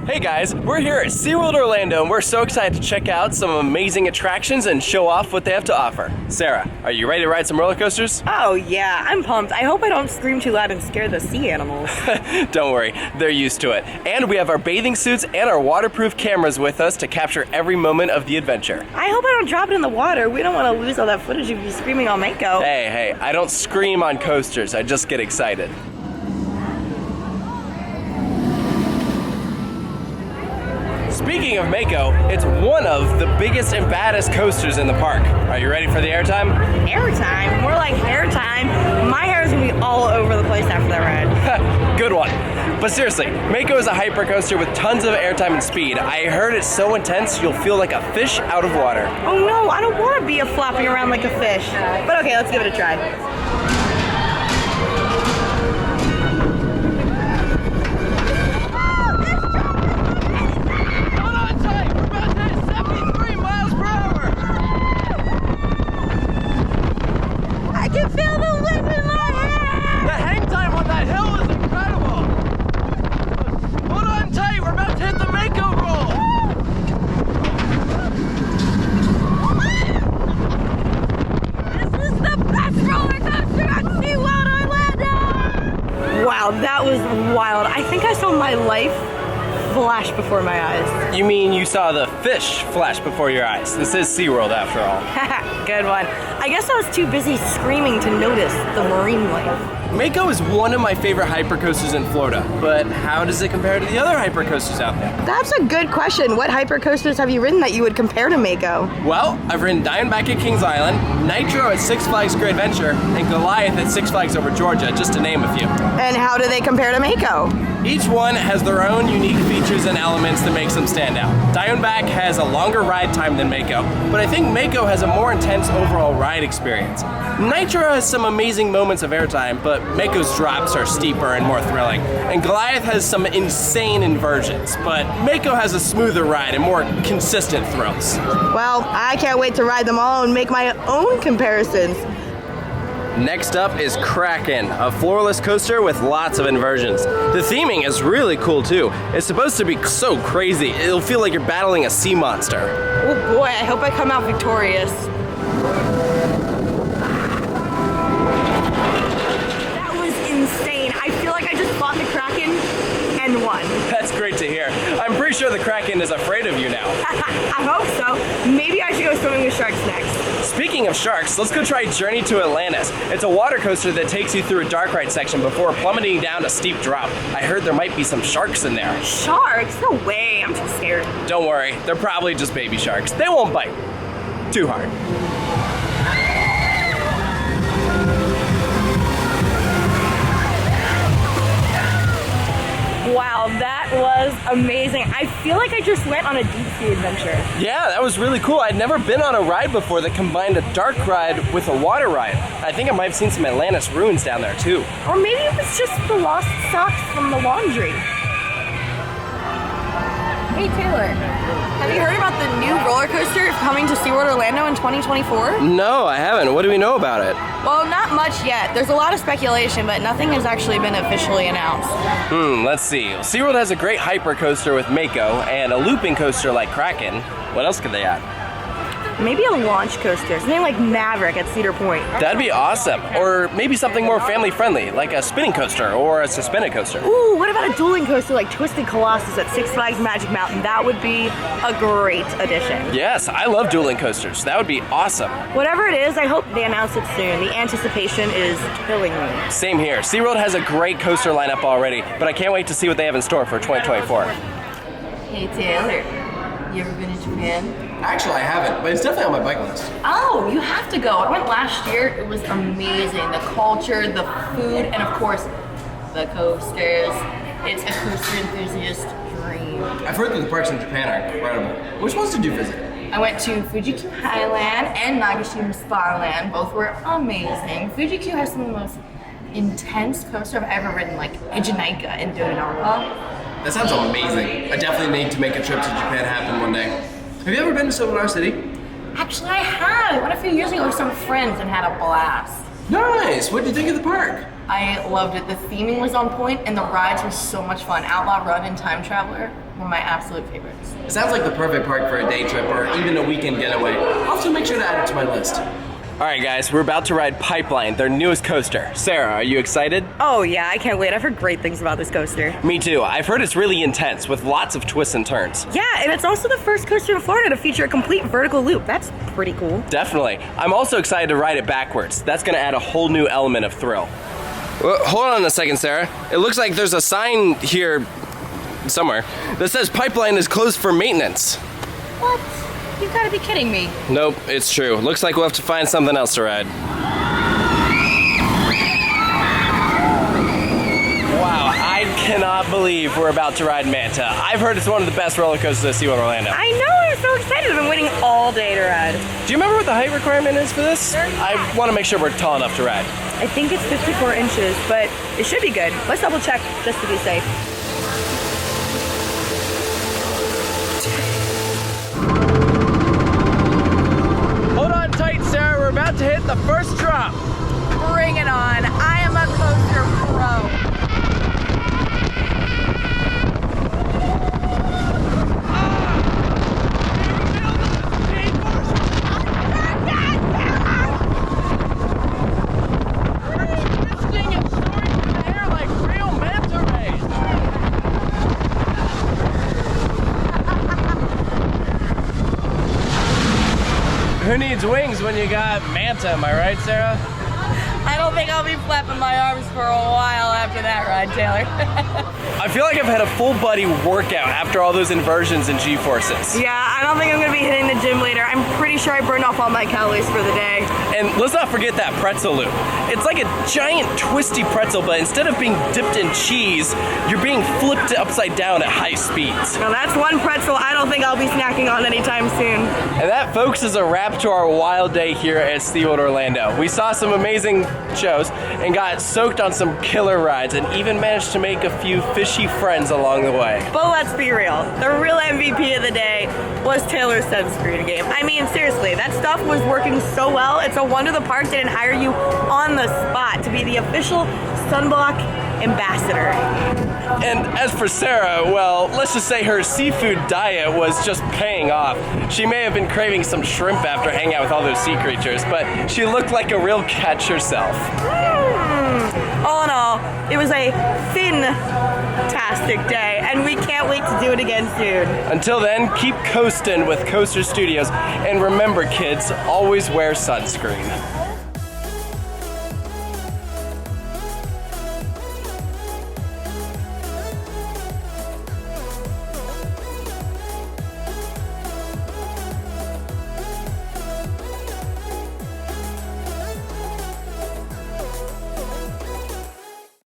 Hey guys, we're here at SeaWorld Orlando and we're so excited to check out some amazing attractions and show off what they have to offer. Sarah, are you ready to ride some roller coasters? Oh yeah, I'm pumped. I hope I don't scream too loud and scare the sea animals. Don't worry, they're used to it. And we have our bathing suits and our waterproof cameras with us to capture every moment of the adventure. I hope I don't drop it in the water. We don't want to lose all that footage of you screaming on Mako. Hey, I don't scream on coasters, I just get excited. Speaking of Mako, it's one of the biggest and baddest coasters in the park. Are you ready for the airtime? Airtime? More like hair time. My hair is going to be all over the place after that ride. Good one. But seriously, Mako is a hypercoaster with tons of airtime and speed. I heard it's so intense you'll feel like a fish out of water. Oh no, I don't want to be flopping around like a fish. But okay, let's give it a try. Wow, that was wild. I think I saw my life flash before my eyes. You mean you saw the fish flash before your eyes? This is SeaWorld after all. Good one. I guess I was too busy screaming to notice the marine life. Mako is one of my favorite hypercoasters in Florida, but how does it compare to the other hypercoasters out there? That's a good question. What hypercoasters have you ridden that you would compare to Mako? Well, I've ridden Diamondback at Kings Island, Nitro at Six Flags Great Adventure, and Goliath at Six Flags Over Georgia, just to name a few. And how do they compare to Mako? Each one has their own unique features and elements that makes them stand out. Diamondback has a longer ride time than Mako, but I think Mako has a more intense overall ride experience. Nitro has some amazing moments of airtime, but Mako's drops are steeper and more thrilling. And Goliath has some insane inversions, but Mako has a smoother ride and more consistent thrills. Well, I can't wait to ride them all and make my own comparisons. Next up is Kraken, a floorless coaster with lots of inversions. The theming is really cool too. It's supposed to be so crazy, it'll feel like you're battling a sea monster. Oh boy, I hope I come out victorious. That was insane. I feel like I just fought the Kraken and won. That's great to hear. I'm pretty sure the Kraken is afraid of you now. I hope so. Maybe I should go swimming with sharks next. Speaking of sharks, let's go try Journey to Atlantis. It's a water coaster that takes you through a dark ride section before plummeting down a steep drop. I heard there might be some sharks in there. Sharks? No way. I'm too scared. Don't worry, they're probably just baby sharks. They won't bite too hard. Wow, that was amazing. I feel like I just went on a deep sea adventure. Yeah, that was really cool. I'd never been on a ride before that combined a dark ride with a water ride. I think I might have seen some Atlantis ruins down there too. Or maybe it was just the lost socks from the laundry. Hey Taylor, have you heard about the new roller coaster coming to SeaWorld Orlando in 2024? No, I haven't. What do we know about it? Well, not much yet. There's a lot of speculation, but nothing has actually been officially announced. Let's see. SeaWorld has a great hyper coaster with Mako and a looping coaster like Kraken. What else could they add? Maybe a launch coaster, something like Maverick at Cedar Point. That'd be awesome. Or maybe something more family friendly, like a spinning coaster or a suspended coaster. Ooh, what about a dueling coaster like Twisted Colossus at Six Flags Magic Mountain? That would be a great addition. Yes, I love dueling coasters. That would be awesome. Whatever it is, I hope they announce it soon. The anticipation is killing me. Same here. SeaWorld has a great coaster lineup already, but I can't wait to see what they have in store for 2024. Hey Taylor, you ever been to Japan? Actually, I haven't, but it's definitely on my bucket list. Oh, you have to go. I went last year. It was amazing. The culture, the food, and of course, the coasters. It's a coaster enthusiast dream. I've heard that the parks in Japan are incredible. Which ones did you visit? I went to Fuji-Q Highland and Nagashima Spa-Land. Both were amazing. Fuji-Q has some of the most intense coaster I've ever ridden, like Ichinaika and Dodonapa. That sounds amazing. I definitely need to make a trip to Japan happen one day. Have you ever been to Silver City? Actually, I have. I went a few years ago with some friends and had a blast. Nice. What did you think of the park? I loved it. The theming was on point, and the rides were so much fun. Outlaw Run and Time Traveler were my absolute favorites. It sounds like the perfect park for a day trip or even a weekend getaway. I'll have to make sure to add it to my list. All right, guys, we're about to ride Pipeline, their newest coaster. Sarah, are you excited? Oh yeah, I can't wait. I've heard great things about this coaster. Me too. I've heard it's really intense with lots of twists and turns. Yeah, and it's also the first coaster in Florida to feature a complete vertical loop. That's pretty cool. Definitely. I'm also excited to ride it backwards. That's gonna add a whole new element of thrill. Well, hold on a second, Sarah. It looks like there's a sign here somewhere that says Pipeline is closed for maintenance. What? You've got to be kidding me. Nope, it's true. Looks like we'll have to find something else to ride. Wow, I cannot believe we're about to ride Manta. I've heard it's one of the best roller coasters at SeaWorld Orlando. I know, I'm so excited. I've been waiting all day to ride. Do you remember what the height requirement is for this? I want to make sure we're tall enough to ride. I think it's 54 inches, but it should be good. Let's double check just to be safe. Hold on tight, Sarah. We're about to hit the first drop. Bring it on. I am a coaster pro. Who needs wings when you got Manta, am I right, Sarah? I don't think I'll be flapping my arms for a while after that ride, Taylor. I feel like I've had a full body workout after all those inversions and G-forces. Yeah, I don't think I'm gonna be hitting the gym later. I'm pretty sure I burned off all my calories for the day. And let's not forget that pretzel loop. It's like a giant twisty pretzel, but instead of being dipped in cheese, you're being flipped upside down at high speeds. Now that's one pretzel I don't think I'll be snacking on anytime soon. And that, folks, is a wrap to our wild day here at SeaWorld Orlando. We saw some amazing shows and got soaked on some killer rides and even managed to make a few fishy friends along the way. But let's be real, the real MVP of the day was Taylor's sunscreen game. I mean, seriously, that stuff was working so well. It's a wonder the park didn't hire you on the spot to be the official sunblock ambassador. And as for Sarah, well, let's just say her seafood diet was just paying off. She may have been craving some shrimp after hanging out with all those sea creatures, but she looked like a real catch herself. All in all, it was a fantastic day, and we can't wait to do it again soon. Until then, keep coasting with Coaster Studios, and remember, kids, always wear sunscreen.